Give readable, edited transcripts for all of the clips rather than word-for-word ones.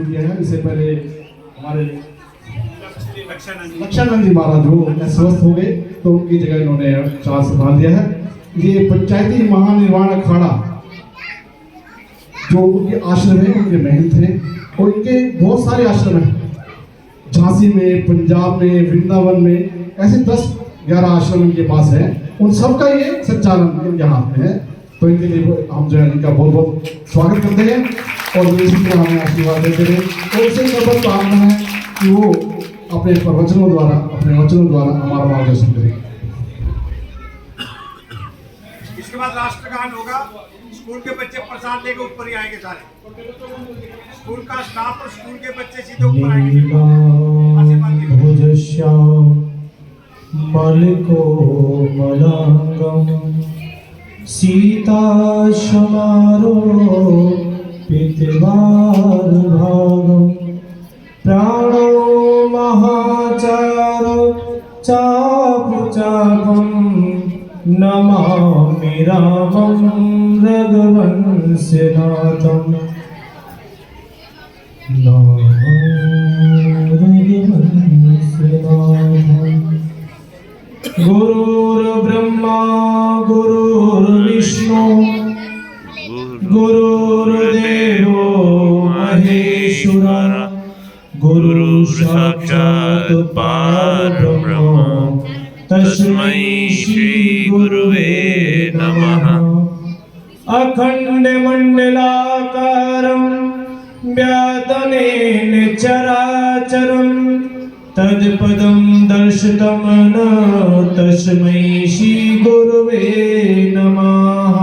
किया है। इससे पहले हमारे लक्षानंद जी महाराज वो स्वस्थ हो गए तो उनकी जगह इन्होंने चार्ज संभाल दिया है। ये पंचायती महानिर्वाण अखाड़ा जो उनके आश्रम है, उनके महल थे और इनके बहुत सारे आश्रम हैं, झांसी में, पंजाब में, वृंदावन में, ऐसे 10-11 आश्रम इनके पास है। उन सबका ये संचालन इनके हाथ में है। तो इनके लिए हम जो है इनका बहुत बहुत स्वागत करते हैं और इसी तरह हमें आशीर्वाद देते हैं। और उससे सर्वत कामना है कि वो अपने प्रवचनों द्वारा, अपने वचनों द्वारा हमारा मार्गदर्शन करें। इसके बाद राष्ट्रगान होगा। स्कूल के बच्चे प्रसाद लेके ऊपर ही आएंगे सारे। स्कूल का स्टाफ और स्कूल के बच्चे सीधे ऊपर आएंगे। मलिको मलांगम सीता समारो पितवार भागम प्राणो महाचारो चाप चापम नमामि रामं रघुवंशनाथं गुरुर्ब्रह्मा गुरुर्विष्णु गुरुर्देवो महेश्वर गुरु साक्षात् परब्रह्म तस्मै श्री गुरुवे नमः। अखंड मंडलाकारं व्यातनेन चराचरं तत्पदं दर्शितं न तस्मै श्री गुरुवे नमः।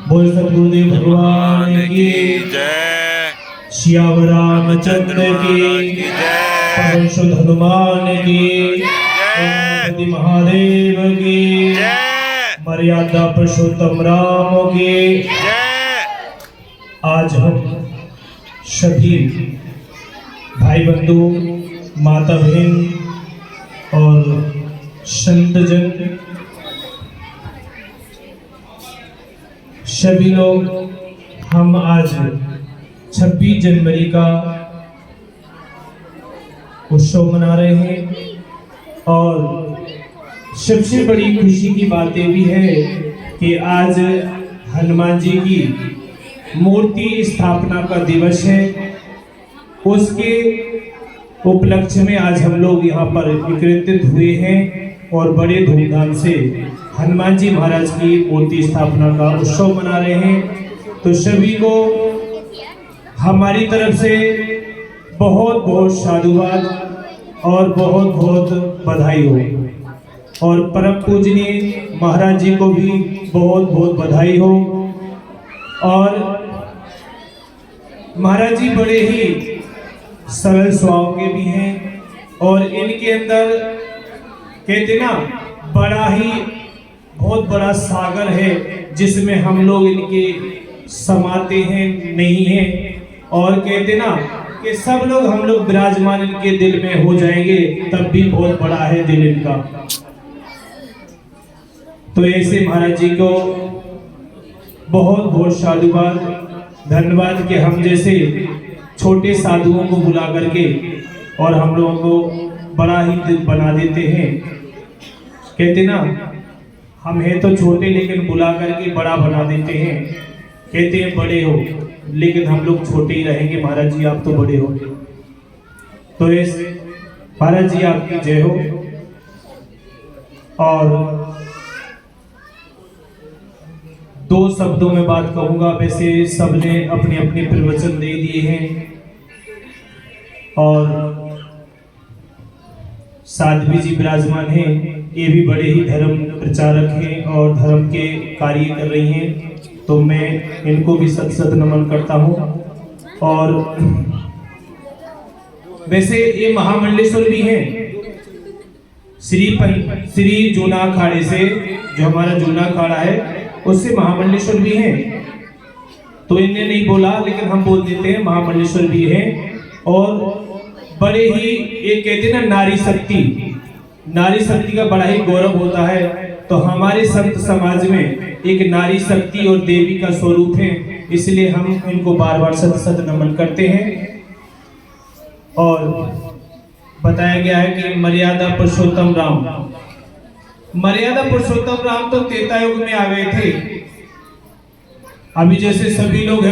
बोल सद्गुरुदेव भगवान की जय। श्याम रामचंद्र की जय। पवन सुत हनुमान की गणपति महादेव की जय। मर्यादा पुरुषोत्तम राम की जय। आज हम सभी भाई बंधु, माता बहन और संतजन सभी लोग हम आज 26 जनवरी का उत्सव मना रहे हैं। और सबसे बड़ी खुशी की बात ये भी है कि आज हनुमान जी की मूर्ति स्थापना का दिवस है। उसके उपलक्ष्य में आज हम लोग यहाँ पर एकत्रित हुए हैं और बड़े धूमधाम से हनुमान जी महाराज की मूर्ति स्थापना का उत्सव मना रहे हैं। तो सभी को हमारी तरफ से बहुत बहुत साधुवाद और बहुत बहुत बधाई हो। और परम पूजनीय महाराज जी को भी बहुत बहुत बधाई हो। और महाराज जी बड़े ही सरल स्वभाव के भी हैं और इनके अंदर कहते ना बड़ा ही बहुत बड़ा सागर है जिसमें हम लोग इनके समाते हैं नहीं हैं। और कहते ना कि सब लोग हम लोग विराजमान इनके दिल में हो जाएंगे तब भी बहुत बड़ा है दिल इनका। तो ऐसे महाराज जी को बहुत बहुत साधुवाद, धन्यवाद कि हम जैसे छोटे साधुओं को बुला करके और हम लोगों को बड़ा ही दिल बना देते हैं। कहते ना हम हैं तो छोटे लेकिन बुला करके बड़ा बना देते हैं। कहते हैं बड़े हो लेकिन हम लोग छोटे ही रहेंगे। महाराज जी आप तो बड़े हो। तो इस महाराज जी आपकी जय हो। और दो शब्दों में बात कहूंगा। वैसे सबने अपने अपने प्रवचन दे दिए हैं और साध्वी जी विराजमान हैं। ये भी बड़े ही धर्म प्रचारक हैं और धर्म के कार्य कर रही हैं। तो मैं इनको भी सत सत नमन करता हूँ। और वैसे ये महामंडलेश्वर भी हैं श्री जूना अखाड़े से, जो हमारा जूना अखाड़ा है उससे महामंडलेश्वर भी हैं। तो इनने नहीं बोला लेकिन हम बोल देते हैं, महामंडलेश्वर भी हैं। और बड़े ही एक कहते हैं ना नारी शक्ति का बड़ा ही गौरव होता है। तो हमारे संत समाज में एक नारी शक्ति और देवी का स्वरूप है, इसलिए हम इनको बार बार सत सत नमन करते हैं। और बताया गया है कि मर्यादा पुरुषोत्तम राम, मर्यादा पुरुषोत्तम राम तो त्रेता युग में आ गए थे। अभी जैसे सभी लोग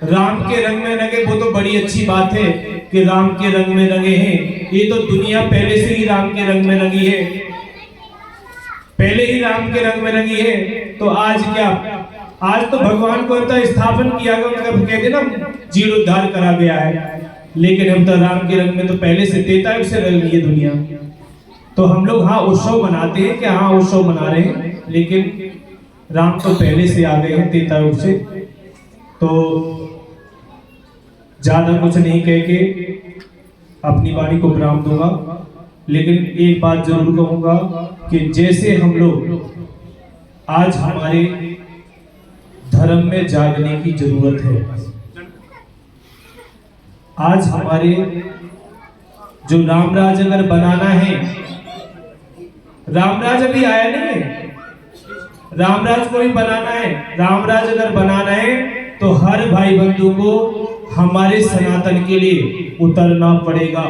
राम के रंग में रंगे, वो तो बड़ी अच्छी बात है कि राम के रंग में रंगे हैं। ये तो दुनिया पहले से ही राम के रंग में रंगी है, पहले ही राम के रंग में रंगी है। तो आज क्या, आज तो भगवान को स्थापन किया गया, उनका कहते ना जीर्णोद्धार करा गया है। लेकिन हम तो राम के रंग में तो पहले से त्रेता युग से रंगी है दुनिया। तो हम लोग हाँ उत्सव मनाते हैं कि हाँ उत्सव मना रहे हैं, लेकिन राम तो पहले से आ गए हैं त्रेता युग से। तो ज्यादा कुछ नहीं कह के अपनी वाणी को विराम दूंगा, लेकिन एक बात जरूर कहूंगा कि जैसे हम लोग आज हमारे धर्म में जागने की जरूरत है, आज हमारे जो रामराज अगर बनाना है, रामराज अभी आया नहीं है, रामराज को भी बनाना है। रामराज अगर बनाना है तो हर भाई बंधु को हमारे सनातन के लिए उतरना पड़ेगा।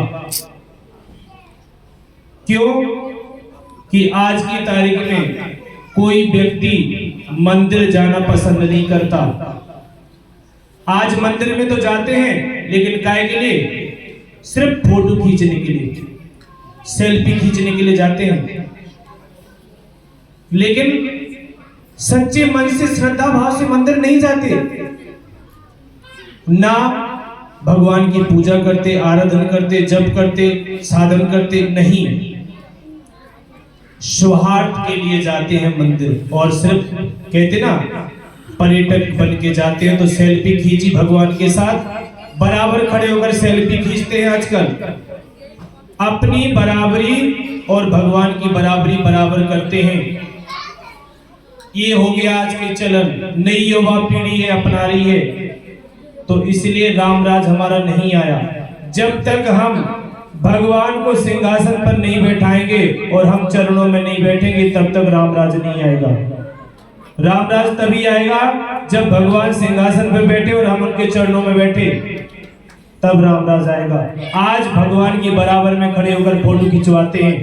क्यों कि आज की तारीख में कोई व्यक्ति मंदिर जाना पसंद नहीं करता। आज मंदिर में तो जाते हैं, लेकिन काय के लिए? सिर्फ फोटो खींचने के लिए, सेल्फी खींचने के लिए जाते हैं। लेकिन सच्चे मन से श्रद्धा भाव से मंदिर नहीं जाते, ना भगवान की पूजा करते, आराधना करते, जप करते, साधन करते, नहीं, स्वार्थ के लिए जाते हैं मंदिर। और सिर्फ कहते ना पर्यटक बन के जाते हैं, तो सेल्फी खींची भगवान के साथ, बराबर खड़े होकर सेल्फी खींचते हैं आजकल। अपनी बराबरी और भगवान की बराबरी बराबर करते हैं। ये हो गया आज के चलन, नई युवा पीढ़ी है अपना रही है। तो इसलिए रामराज हमारा नहीं आया। जब तक हम भगवान को सिंहासन पर नहीं बैठाएंगे और हम चरणों में नहीं बैठेंगे, तब तक रामराज नहीं आएगा। रामराज तभी आएगा जब भगवान सिंहासन पर बैठे और हम उनके चरणों में बैठे, तब रामराज आएगा। आज भगवान के बराबर में खड़े होकर फोटो खिंचवाते हैं,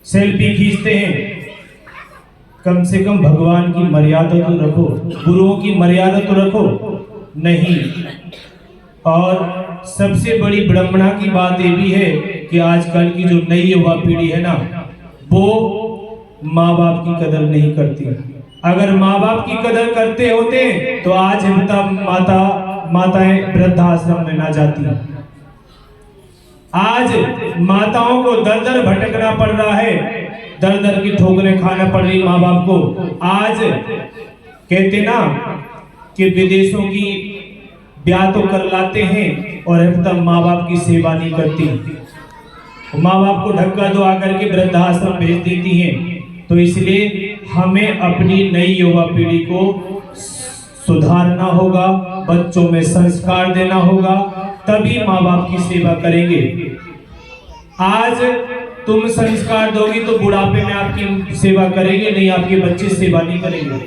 सेल्फी खींचते हैं। कम से कम भगवान की मर्यादा तो रखो, गुरुओं की मर्यादा तो रखो, नहीं। और सबसे बड़ी विडंबना की बात ये भी है कि आजकल की जो नई युवा पीढ़ी है ना, वो माँ बाप की कदर नहीं करती। अगर माँ बाप की कदर करते होते तो आज माताएं वृद्धाश्रम में ना जाती। आज माताओं को दर दर भटकना पड़ रहा है, दर दर की ठोकरें खाना पड़ रही माँ बाप को। आज कहते ना कि विदेशों की ब्याह तो कर लाते हैं और अब तक माँ बाप की सेवा नहीं करती, माँ बाप को ढक्का दो आकर के वृद्धाश्रम भेज देती हैं। तो इसलिए हमें अपनी नई युवा पीढ़ी को सुधारना होगा, बच्चों में संस्कार देना होगा, तभी माँ बाप की सेवा करेंगे। आज तुम संस्कार दोगी तो बुढ़ापे में आपकी सेवा करेंगे, नहीं आपके बच्चे सेवा नहीं करेंगे।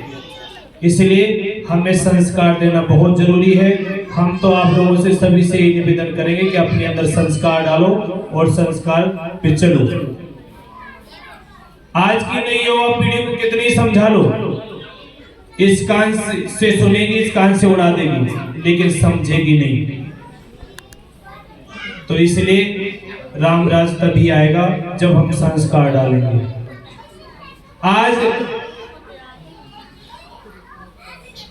इसलिए हमें संस्कार देना बहुत जरूरी है। हम तो आप लोगों से सभी से ये निवेदन करेंगे कि अपने अंदर संस्कार डालो और संस्कार पे चलो। आज की नई युवा पीढ़ी को कितनी समझा लो, इस कान से सुनेगी, इस कान से उड़ा देगी, लेकिन समझेगी नहीं। तो इसलिए रामराज तभी आएगा जब हम संस्कार डालेंगे। आज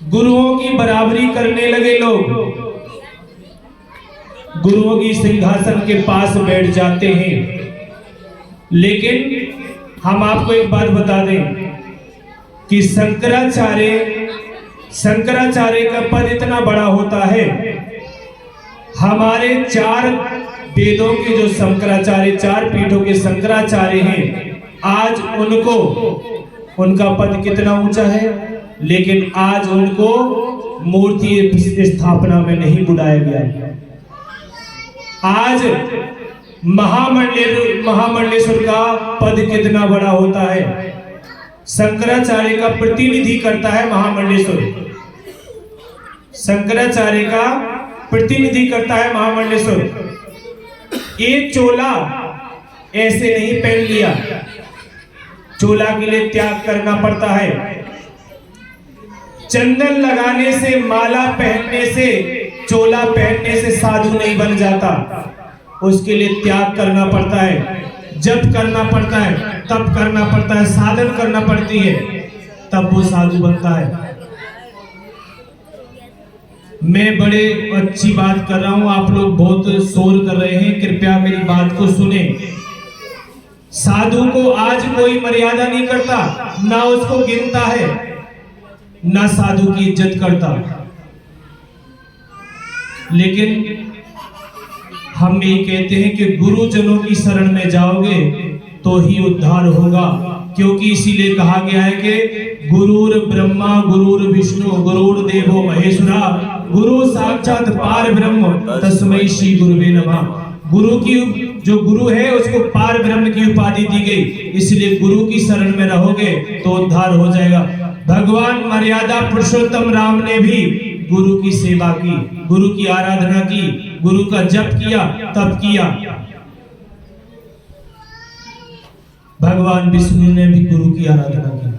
गुरुओं की बराबरी करने लगे लोग, गुरुओं की सिंहासन के पास बैठ जाते हैं। लेकिन हम आपको एक बात बता दें कि शंकराचार्य का पद इतना बड़ा होता है। हमारे 4 वेदों के जो शंकराचार्य, 4 पीठों के शंकराचार्य हैं, आज उनका पद कितना ऊंचा है, लेकिन आज उनको मूर्ति स्थापना में नहीं बुलाया गया। आज महामंडलेश्वर का पद कितना बड़ा होता है, शंकराचार्य का प्रतिनिधि करता है महामंडलेश्वर, शंकराचार्य का प्रतिनिधि करता है महामंडलेश्वर। एक चोला ऐसे नहीं पहन लिया, चोला के लिए त्याग करना पड़ता है। चंदन लगाने से, माला पहनने से, चोला पहनने से साधु नहीं बन जाता, उसके लिए त्याग करना पड़ता है, जप करना पड़ता है, तप करना पड़ता है, साधन करना पड़ती है, तब वो साधु बनता है। मैं बड़े अच्छी बात कर रहा हूं, आप लोग बहुत शोर कर रहे हैं, कृपया मेरी बात को सुने। साधु को आज कोई मर्यादा नहीं करता, ना उसको गिनता है, ना साधु की इज्जत करता। लेकिन हम ये कहते हैं कि गुरुजनों की शरण में जाओगे तो ही उद्धार होगा, क्योंकि इसीलिए कहा गया है कि गुरुर ब्रह्मा गुरुर विष्णु गुरुर देवो महेश्वरा, गुरु साक्षात पार ब्रह्म तस्मै श्री गुरुवे नमः। गुरु की जो गुरु है उसको पार ब्रह्म की उपाधि दी गई, इसलिए गुरु की शरण में रहोगे तो उद्धार हो जाएगा। भगवान मर्यादा पुरुषोत्तम राम ने भी गुरु की सेवा की, गुरु की आराधना की, गुरु का जप किया, तप किया। भगवान विष्णु ने भी गुरु की आराधना की,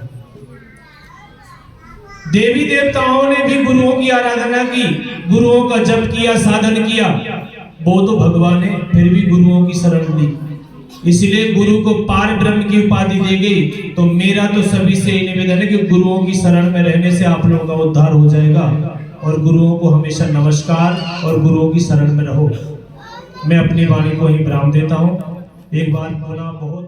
देवी देवताओं ने भी गुरुओं की आराधना की, गुरुओं का जप किया, साधन किया। वो तो भगवान है, फिर भी गुरुओं की शरण ली, इसलिए गुरु को पार ब्रह्म की उपाधि दी गई। तो मेरा तो सभी से यही निवेदन है कि गुरुओं की शरण में रहने से आप लोगों का उद्धार हो जाएगा, और गुरुओं को हमेशा नमस्कार और गुरुओं की शरण में रहो। मैं अपनी वाणी को ही विराम देता हूँ। एक बार पुनः बहुत